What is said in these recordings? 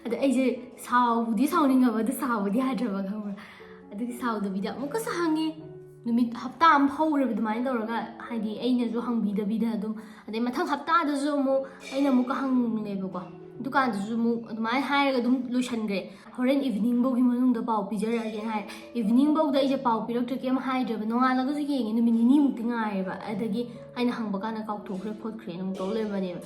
ꯑꯗꯣ ꯑꯩꯁꯦ ꯁꯥꯎꯕꯨꯗꯤ ꯁꯥꯎꯅꯤꯡꯉꯕ ꯑꯗꯨ ꯁꯥꯎꯕꯗꯤ ꯌꯥꯗ꯭ꯔꯕ ꯈꯪꯕ꯭ꯔꯥ ꯑꯗꯨꯒꯤ ꯁꯥꯎꯗꯕꯤꯗ ꯑꯃꯨꯛꯀꯁꯨ ꯍꯪꯉꯦ ꯅꯨꯃꯤꯠ ꯍꯞꯇꯥ ꯑꯃ ꯍꯧꯔꯦꯕ ꯑꯗꯨꯃꯥꯏꯅ ꯇꯧꯔꯒ ꯍꯥꯏꯗꯤ ꯑꯩꯅꯁꯨ ꯍꯪꯕꯤꯗꯕꯤꯗ ꯑꯗꯨꯝ ꯑꯗꯩ ꯃꯊꯪ ꯍꯞꯇꯥꯗꯁꯨ ꯑꯃꯨꯛ ꯑꯩꯅ ꯑꯃꯨꯛꯀ ꯍꯪꯉꯦꯕꯀோ ꯗꯨꯀꯥꯟꯗꯁꯨ ꯑꯃꯨꯛ ꯑꯗꯨꯃꯥꯏꯅ ꯍꯥꯏꯔꯒ ꯑꯗꯨꯝ ꯂꯣꯏꯁꯟꯈ꯭ꯔꯦ ꯍꯣꯔꯦꯟ ꯏꯚꯤꯅꯤꯡꯐꯧꯒꯤ ꯃꯅꯨꯡꯗ ꯄꯥꯎ ꯄꯤꯖꯔꯛꯑꯒꯦꯅ ꯍꯥꯏ ꯏꯚꯤꯅꯤꯡꯐꯧꯗ ꯑꯩꯁꯦ ꯄꯥꯎ ꯄꯤꯔꯛꯇ꯭ꯔꯦ ꯀꯩꯝ ꯍꯥꯏꯗ꯭ꯔꯦꯕ ꯅꯣꯡꯉꯥꯜꯂꯒꯁꯨ ꯌꯦꯡꯉꯦ ꯅꯨꯃꯤꯠ ꯅꯤꯅꯤꯃꯨꯛꯇꯤ ꯉꯥꯏꯔꯦꯕ ꯑꯗꯒꯤ ꯑꯩꯅ ꯍꯪꯕ ꯀꯥꯟꯗ ꯀꯥꯎꯊꯣꯛꯈ꯭ꯔꯦ ꯈꯣꯠꯈ꯭ꯔꯦꯅ ꯑꯃꯨꯛ ꯇꯧ ꯂꯩꯔꯝꯕꯅꯦꯕ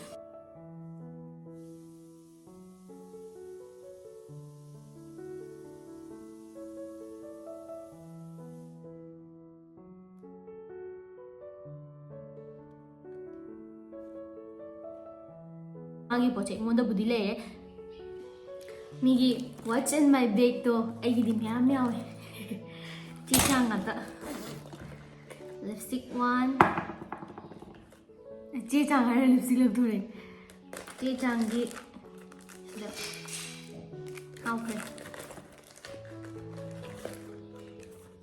ꯃꯥꯒꯤ ꯄꯣꯠꯁꯦ ꯑꯩꯉꯣꯟꯗꯕꯨꯗꯤ ꯂꯩꯔꯦ ꯃꯤꯒꯤ ꯋꯥꯠꯁ ꯏꯟ ꯃꯥꯏ ꯕꯦꯒꯇꯣ ꯑꯩꯒꯤꯗꯤ ꯃꯌꯥꯝ ꯌꯥꯎꯋꯦ ꯆꯦ ꯆꯥꯡ ꯉꯥꯛꯇ ꯂꯤꯞꯁꯇꯤꯛ 1 ꯆꯦ ꯆꯥꯡ ꯍꯥꯏꯔ ꯂꯤꯞꯁꯇꯤꯛ ꯂꯧꯊꯣꯔꯛꯑꯦ ꯆꯦ ꯆꯥꯡꯗꯤ ꯁꯤꯗ ꯍꯥꯎꯈ꯭ꯔꯦ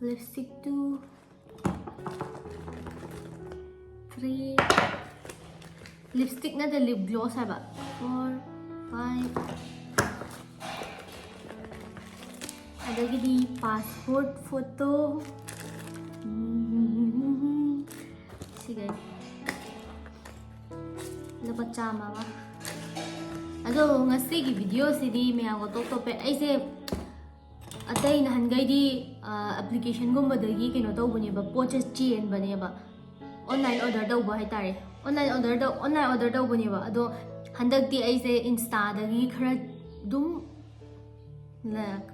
ꯂꯤꯞꯁꯇꯤꯛ 2 3 लिपस्टिक नद लिप ग्लोस है 4 5 अदगी पासपोर्ट फोटो सिगे लुपा चामा अदो ngasi वीडियो सिदी मैं टॉप टॉप ऐसे अतई नहनगैदी एप्लीकेशन गुम्बदगी कनो तौबनेबा पोचे चेनबनेबा ऑनलाइन ऑर्डर तौबा हाइतारे ऑनलाइन ऑर्डर तौबनेबा अदो हंदकती ऐसे इंस्टादगी खरा दुम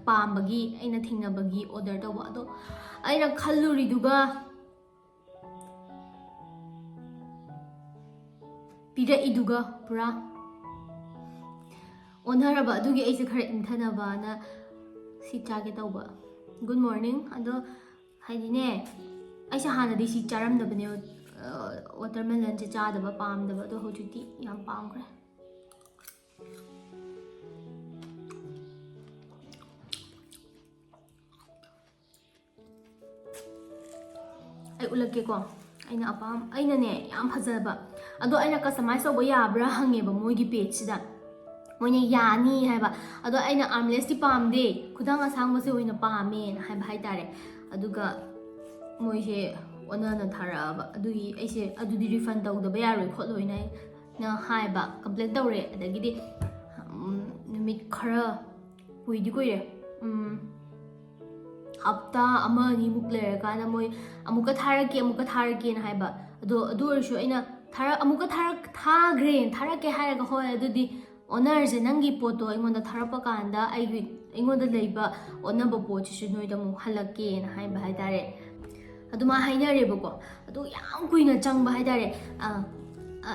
पामबगी ऐना थिंगनबगी ऑर्डर तौबा अदो ऐना खल्लुरिदुगा पिरइदुगा पुरा ओनहरबा अदुगी ऐसे खरा इंथनबाना सी चागे तौबा गुड मॉर्निंग अदो हाइदिने ऐसे हानदी सी चारमदबने वाटरमेलन से चादबा पामदबा अदो होजुती याम पामख्रे आई उलके को अैना अपाम अैनाने याम फजबा अदो अैना कस्टमाइज तौबा याब्रा हंगेबा मोइगी पेज सिदा मोइने यानी हाइबा अदो अैना आर्मलेस पामदे खुदांग असांगबसे ओइना पामे ना हाइबा हाइतारे अदुगा मोइसे ओनना थाराबा अदुगी ऐसे अदुदी रिफंड तौदबा यारोय खोलोइना ना हाइबा कंप्लेन तौरे अदगिदि नुमित खरा कुइदि कुइरे हप्ता अमा नि मुक लेरकाना मोइ अमुका थारके ना हाइबा अदो अदुरसु अैना थारा अमुका थाग्रे थारके हाइरगा होय अदुदी ओनर से नंगी पोतो अꯩꯉꯣꯟꯗ थारपा कांदा अꯩꯉꯣꯟꯗ लेबा ओनबा पोचिसु नोइदा मु हलके ना हाइबा हाइतारे अदुमा हाइनरेबको अदु याम कुइना चंगबा हाइतारे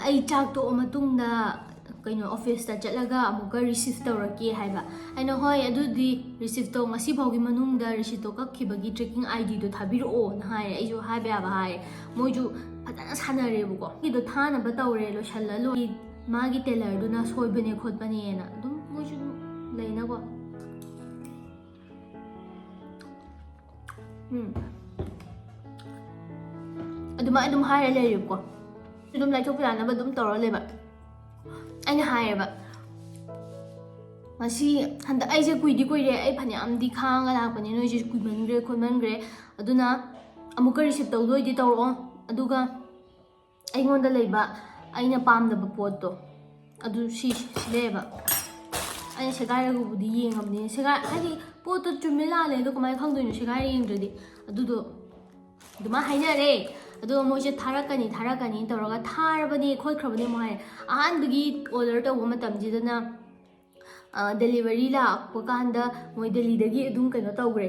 अई चाक तो मतुंगदा कइनो ऑफिस ता चलगा अमुका रिसीव तौरके हाइबा अैना होय अदुदी रिसीव तो ngasi भाउगी मनुंगदा रिसीव तो कखिबगी ट्रैकिंग आईडी तो थाबिरो ना हाय अइजो हाइबा याबा हाय मोइजु फजना सानरेबको इदो थानबा तौरे लोशल्ला लो मागी टेलर दुना सोइबने खोटबने ना दुम मोइजु लेनाको अदुम हाइर लेरिबको अदुम लाइथोप यानबा अदुम तौरा लेबा अैना हाइरबा मसी हंद ऐसे कुइदि कुइरे ऐ फन्यामदि खांगा लाकपने नोइजे कुइमनग्रे खोमनग्रे अदुना अमुका रिसीव तौदोइदि तौरो अदुगा अꯩꯉꯣꯟꯗ लेबा अैना पामदबा पोतो अदु सिलेबा अैना सेगाइरगबुदि येंगमने सेगाइ हादि पोतो चुमे लाले अदु कमाय खंगदोइनो सेगाइ येंद्रदि अदुदो दुमा हाइनरे अदो मोइसे थारकनी तौरगा थारबने खोलख्रबने मोय अहानबगी ऑर्डर तौबा मतमजिदना डेलीवरी लाक्पा कांदा मोइ दिल्लीदगी अदुम कइनो तौग्रे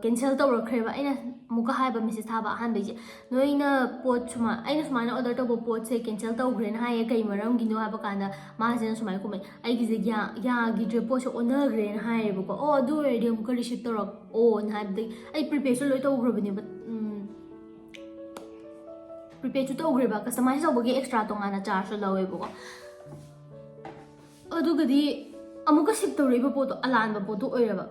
कैंसल तौरख्रेबा अैना मुका हाइबा मेसेज थाबा अहानबैजे नोइना पोट सुमा अैना सुमाइना ऑर्डर तौबा पोट से कैंसल तौग्रेना हाय कई मरमगिनो हाबा कांदा मासेना सुमाइ कुमै अैगिजे यागी ड्रे पोट से ओनग्रेना हायबको ओ अदु रेडी मुका रिसीव तौरक ओ ना हाबदि अै प्रिपेयर लोइ तौग्रबनेबा प्रिपेयर तौग्रेबा कस्टमाइज तौबगी एक्स्ट्रा तोंगाना चार्ज लवेबको अदुगदी अमुका शिप तौरेबा पोतो अलानबा पोतो ओइरबा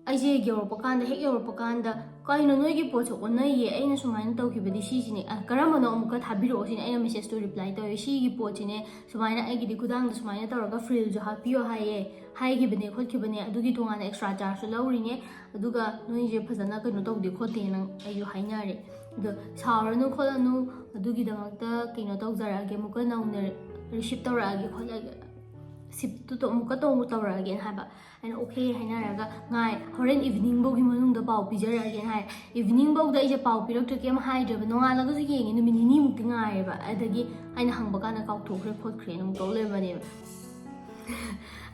ꯑꯩꯁꯦ ꯌꯧꯔꯛꯄ ꯀꯥꯟꯗ ꯍꯦꯛ ꯌꯧꯔꯛꯄ ꯀꯥꯟꯗ ꯀꯩꯅꯣ ꯅꯣꯏꯒꯤ ꯄꯣꯠꯁꯦ ꯑꯣꯟꯅꯩꯌꯦ ꯑꯩꯅ ꯁꯨꯃꯥꯏꯅ ꯇꯧꯈꯤꯕꯗꯤ ꯁꯤꯁꯤꯅꯦ ꯀꯔꯝꯕꯅꯣ ꯑꯃꯨꯛꯀ ꯊꯥꯕꯤꯔꯛꯑꯣ ꯁꯤꯅꯦ ꯑꯩꯅ ꯃꯦꯁꯦꯖꯇꯣ ꯔꯤꯄ꯭ꯂꯥꯏ ꯇꯧꯋꯦ ꯁꯤꯒꯤ ꯄꯣꯠꯁꯤꯅꯦ ꯁꯨꯃꯥꯏꯅ ꯑꯩꯒꯤꯗꯤ ꯈꯨꯗꯥꯡꯗ ꯁꯨꯃꯥꯏꯅ ꯇꯧꯔꯒ ꯐ꯭ꯔꯤꯜꯁꯨ ꯍꯥꯞꯄꯤꯌꯣ ꯍꯥꯏꯌꯦ ꯍꯥꯏꯈꯤꯕꯅꯦ ꯈꯣꯠꯈꯤꯕꯅꯦ ꯑꯗꯨꯒꯤ ꯇꯣꯉꯥꯟꯅ ꯑꯦꯛꯁꯇ꯭ꯔꯥ ꯆꯥꯔꯖꯁꯨ ꯂꯧꯔꯤꯅꯦ ꯑꯗꯨꯒ ꯅꯣꯏꯁꯦ ꯐꯖꯅ ꯀꯩꯅꯣ ꯇꯧꯗꯦ ꯈꯣꯠꯇꯦꯅ ꯑꯩꯁꯨ ꯍꯥꯏꯅꯔꯦ ꯑꯗꯣ ꯁꯥꯎꯔꯅꯨ ꯈꯣꯠꯂꯅꯨ ꯑꯗꯨꯒꯤꯗꯃꯛꯇ ꯀꯩꯅꯣ ꯇꯧꯖꯔꯛꯑꯒꯦ ꯑꯃꯨꯛꯀ ꯅꯧꯅ ꯔꯤꯁꯤꯞ ꯇꯧꯔꯛꯑꯒꯦ ꯈꯣꯠꯂꯒꯦ ꯁꯤꯞꯇꯨ ꯑꯃꯨꯛꯀ ꯇꯧꯔꯛꯑꯒꯦꯅ ꯍꯥꯏꯕ ꯑꯩꯅ ꯑꯣꯀꯦ ꯍꯥꯏꯅꯔꯒ ꯍꯣꯔꯦꯟ ꯏꯚꯤꯅꯤꯡ ꯐꯥꯎꯒꯤ ꯃꯅꯨꯡꯗ ꯄꯥꯎ ꯄꯤꯖꯔꯛꯑꯒꯦꯅ ꯍꯥꯏ ꯏꯚꯤꯅꯤꯡ ꯐꯥꯎꯗ ꯑꯩꯁꯦ ꯄꯥꯎ ꯄꯤꯔꯛꯇ꯭ꯔꯦ ꯀꯩꯝ ꯍꯥꯏꯗ꯭ꯔꯦꯕ ꯅꯣꯡꯉꯥꯜꯂꯒꯁꯨ ꯌꯦꯡꯉꯦ ꯅꯨꯃꯤꯠ ꯅꯤꯅꯤꯃꯨꯛꯇꯤ ꯉꯥꯏꯔꯦꯕ ꯑꯗꯒꯤ ꯑꯩꯅ ꯍꯪꯕ ꯀꯥꯟꯗ ꯀꯥꯎꯊꯣꯛꯈ꯭ꯔꯦ ꯈꯣꯠꯈ꯭ꯔꯦꯅ ꯑꯃꯨꯛ ꯇꯧ ꯂꯩꯔꯝꯕꯅꯦꯕ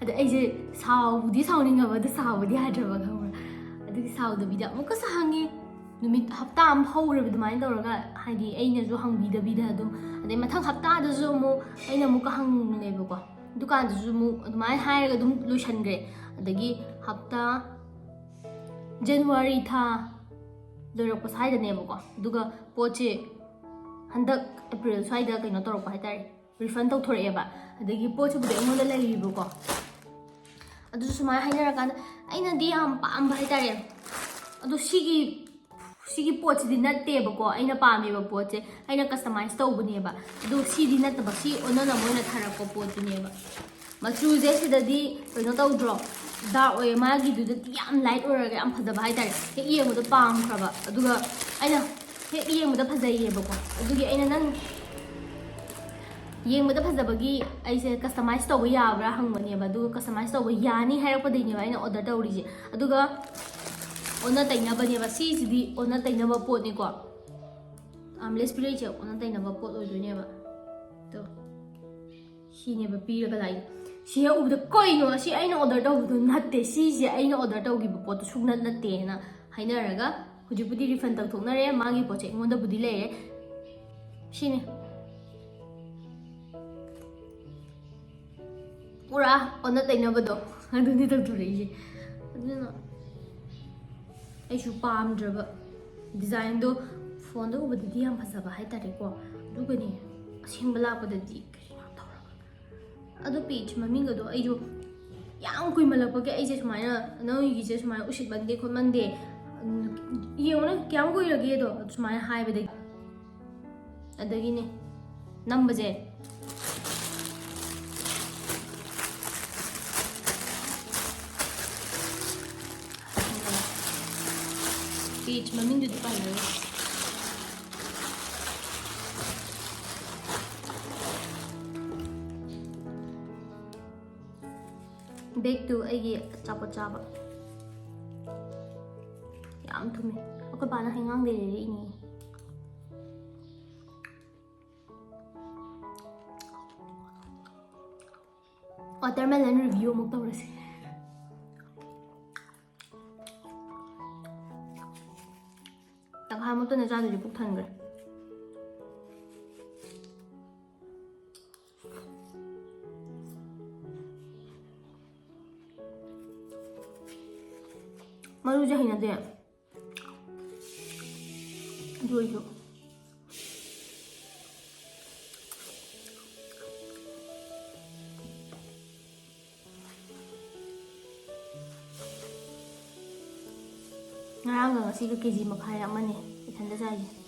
ꯑꯗ ꯑꯩꯁꯦ ꯁꯥꯎꯕꯨꯗꯤ ꯁꯥꯎꯅꯤꯡꯉꯕ ꯑꯗꯨ ꯁꯥꯎꯕꯗꯤ ꯌꯥꯗ꯭ꯔꯕ ꯈꯪꯕ꯭ꯔꯥ ꯑꯗꯨꯒꯤ ꯁꯥꯎꯗꯕꯤꯗ ꯑꯃꯨꯛꯀꯁꯨ ꯍꯪꯉꯦ ꯅꯨꯃꯤꯠ ꯍꯞꯇꯥ ꯑꯃ ꯍꯧꯔꯦꯕ ꯑꯗꯨꯃꯥꯏꯅ ꯇꯧꯔꯒ ꯍꯥꯏꯗꯤ ꯑꯩꯅꯁꯨ ꯍꯪꯕꯤꯗꯕꯤꯗ ꯑꯗꯨꯝ ꯑꯗꯩ ꯃꯊꯪ ꯍꯞꯇꯥꯗꯁꯨ ꯑꯃꯨꯛ ꯑꯩꯅ ꯑꯃꯨꯛꯀ ꯍꯪꯉꯦꯕꯀꯣ ꯗꯨꯀꯥꯟꯗꯁꯨ ꯑꯃꯨꯛ ꯑꯗꯨꯃꯥꯏꯅ ꯍꯥꯏꯔꯒ ꯑꯗꯨꯝ ꯂꯣꯏꯁꯟꯈ꯭ꯔꯦ ꯑꯗꯒꯤ ꯍꯞꯇꯥ ꯖꯅꯋꯥꯔꯤ ꯊꯥ ꯂꯣꯏꯔꯛꯄ ꯁ꯭ꯋꯥꯏꯗꯅꯦꯕꯀꯣ ꯑꯗꯨꯒ ꯄꯣꯠꯁꯦ ꯍꯟꯗꯛ ꯑꯦꯄ꯭ꯔꯤꯜ ꯁ꯭ꯋꯥꯏꯗ ꯀꯩꯅꯣ ꯇꯧꯔꯛꯄ ꯍꯥꯏꯇꯥꯔꯦ ꯔꯤꯐꯟ ꯇꯧꯊꯣꯔꯛꯑꯦꯕ ꯑꯗꯒꯤ ꯄꯣꯠꯁꯤꯕꯨꯗꯤ ꯑꯩꯉꯣꯟꯗ ꯂꯩꯔꯤꯕꯀꯣ ꯑꯗꯨꯁꯨ ꯁꯨꯃꯥꯏꯅ ꯍꯥꯏꯅꯔꯀꯥꯟꯗ ꯑꯩꯅꯗꯤ ꯌꯥꯝ ꯄꯥꯝꯕ ꯍꯥꯏꯇꯥꯔꯦ ꯑꯗꯣ ꯁꯤꯒꯤ ꯄꯣꯠꯁꯤꯗꯤ ꯅꯠꯇꯦꯕꯀோ ꯑꯩꯅ ꯄꯥꯝꯃꯤꯕ ꯄꯣꯠꯁꯦ ꯑꯩꯅ ꯀꯁꯇꯃꯥꯏꯁ ꯇꯧꯕꯅꯦꯕ ꯑꯗꯣ ꯁꯤꯗꯤ ꯅꯠꯇꯕ ꯁꯤ ꯑꯣꯟꯅꯅ ꯃꯣꯏꯅ ꯊꯥꯔꯛꯄ ꯄꯣꯠꯇꯨꯅꯦꯕ ꯃꯆꯨꯁꯦ ꯁꯤꯗꯗꯤ ꯀꯩꯅꯣ ꯇꯧꯗ꯭ꯔꯣ ꯗꯥꯔꯛ ꯑꯣꯏꯌꯦ ꯃꯥꯒꯤꯗꯨꯗꯗꯤ ꯌꯥꯝ ꯂꯥꯏꯠ ꯑꯣꯏꯔꯒ ꯌꯥꯝ ꯐꯖꯕ ꯍꯥꯏꯇꯥꯔꯦ ꯍꯦꯛ ꯌꯦꯡꯕꯗ ꯄꯥꯝꯈ꯭ꯔꯕ ꯑꯗꯨꯒ ꯑꯩꯅ ꯍꯦꯛ ꯌꯦꯡꯕꯗ ꯐꯖꯩꯌꯦꯕꯀꯣ ꯑꯗꯨꯒꯤ ꯑꯩꯅ ꯅꯪ ꯌꯦꯡꯕꯗ ꯐꯖꯕꯒꯤ ꯑꯩꯁꯦ ꯀꯁꯇꯃꯥꯏꯁ ꯇꯧꯕ ꯌꯥꯕ꯭ꯔꯥ ꯍꯪꯕꯅꯦꯕ ꯑꯗꯨꯒ ꯀꯁꯇꯃꯥꯏꯁ ꯇꯧꯕ ꯌꯥꯅꯤ ꯍꯥꯏꯔꯛꯄꯗꯩꯅꯦꯕ ꯑꯩꯅ ꯑꯣꯔꯗꯔ ꯇꯧꯔꯤꯁꯦ ꯑꯗꯨꯒ ꯑꯣꯟꯅ ꯇꯩꯅꯕꯅꯦꯕ ꯁꯤꯁꯤꯗꯤ ꯑꯣꯟꯅ ꯇꯩꯅꯕ ꯄꯣꯠꯅꯤꯀꯣ ꯑꯥꯝꯂꯦꯁ ꯄꯤꯔꯛꯏꯁꯦ ꯑꯣꯟꯅ ꯇꯩꯅꯕ ꯄꯣꯠ ꯑꯣꯏꯗꯣꯏꯅꯦꯕ ꯑꯗꯣ ꯁꯤꯅꯦꯕ ꯄꯤꯔꯒ ꯂꯥꯛꯏ ꯁꯤ ꯍꯦꯛ ꯎꯕꯗ ꯀꯩꯅꯣ ꯁꯤ ꯑꯩꯅ ꯑꯣꯔꯗꯔ ꯇꯧꯕꯗꯣ ꯅꯠꯇꯦ ꯁꯤꯁꯦ ꯑꯩꯅ ꯑꯣꯔꯗꯔ ꯇꯧꯈꯤꯕ ꯄꯣꯠꯇꯣ ꯁꯨꯡꯅꯠ ꯅꯠꯇꯦꯅ ꯍꯥꯏꯅꯔꯒ ꯍꯧꯖꯤꯛꯄꯨꯗꯤ ꯔꯤꯐꯟ ꯇꯧꯊꯣꯛꯅꯔꯦ ꯃꯥꯒꯤ ꯄꯣꯠꯁꯦ ꯑꯩꯉꯣꯟꯗꯕꯨꯗꯤ ꯂꯩꯔꯦ ꯁꯤꯅꯦ ꯄꯨꯔꯥ ꯑꯣꯟꯅ ꯇꯩꯅꯕꯗꯣ ꯑꯗꯨꯅꯤ ꯇꯧꯊꯣꯔꯛꯏꯁꯦ ꯑꯗꯨꯅ ꯑꯩꯁꯨ ꯄꯥꯝꯗ꯭ꯔꯕ ꯗꯤꯖꯥꯏꯟꯗꯣ ꯐꯣꯟꯗ ꯎꯕꯗꯗꯤ ꯌꯥꯝ ꯐꯖꯕ ꯍꯥꯏꯇꯥꯔꯦꯀꯣ ꯑꯗꯨꯒꯅꯦ ꯑꯁꯦꯡꯕ ꯂꯥꯛꯄꯗꯗꯤ ꯀꯩꯅꯣ ꯇꯧꯔꯒ ꯑꯗꯨ ꯄꯦꯖ ꯃꯃꯤꯡꯒꯗꯣ ꯑꯩꯁꯨ ꯌꯥꯝ ꯀꯨꯏꯃꯜꯂꯛꯄꯒꯤ ꯑꯩꯁꯦ ꯁꯨꯃꯥꯏꯅ ꯅꯣꯏꯒꯤꯁꯦ ꯁꯨꯃꯥꯏꯅ ꯎꯁꯤꯠꯃꯟꯗꯦ ꯈꯣꯠꯃꯟꯗꯦ ꯌꯦꯡꯉꯨꯅꯦ ꯀꯌꯥꯝ ꯀꯨꯏꯔꯒꯦꯗꯣ ꯁꯨꯃꯥꯏꯅ ꯍꯥꯏꯕꯗꯒꯤ ꯑꯗꯒꯤꯅꯦ ꯅꯝꯕꯁꯦ ꯄꯦꯖ ꯃꯃꯤꯡꯗꯨꯗꯤ ꯄꯥꯏꯔꯣꯏ ꯕꯦꯛꯇꯨ ꯑꯩꯒꯤ ꯑꯆꯥꯄꯣꯠ ꯆꯥꯕ ꯌꯥꯝ ꯊꯨꯝꯃꯦ ꯑꯩꯈꯣꯏ ꯄꯥꯅ ꯍꯩꯉꯥꯡꯗꯩ ꯂꯩꯔꯛꯏꯅꯦ ꯋꯥꯇꯔꯃꯦꯂꯟ ꯔꯤꯚꯤꯌꯨ ꯑꯃꯨꯛ ꯇꯧꯔꯁꯤ ꯇꯪꯈꯥꯏꯃꯨꯛꯇꯅ ꯆꯥꯗꯣꯏꯁꯦ ꯄꯨꯛ ꯊꯟꯈ꯭ರೆ ꯃꯔꯨꯁꯦ ꯍꯩꯅꯗꯦ ꯑꯗꯨ ꯑꯣꯏꯁꯨ ꯉꯔꯥꯡꯒ ꯉꯁꯤꯒ ꯀꯦꯖꯤ ꯃꯈꯥꯏ ꯑꯃꯅꯦ ꯏꯊꯟꯗ ꯆꯥꯏꯁꯦ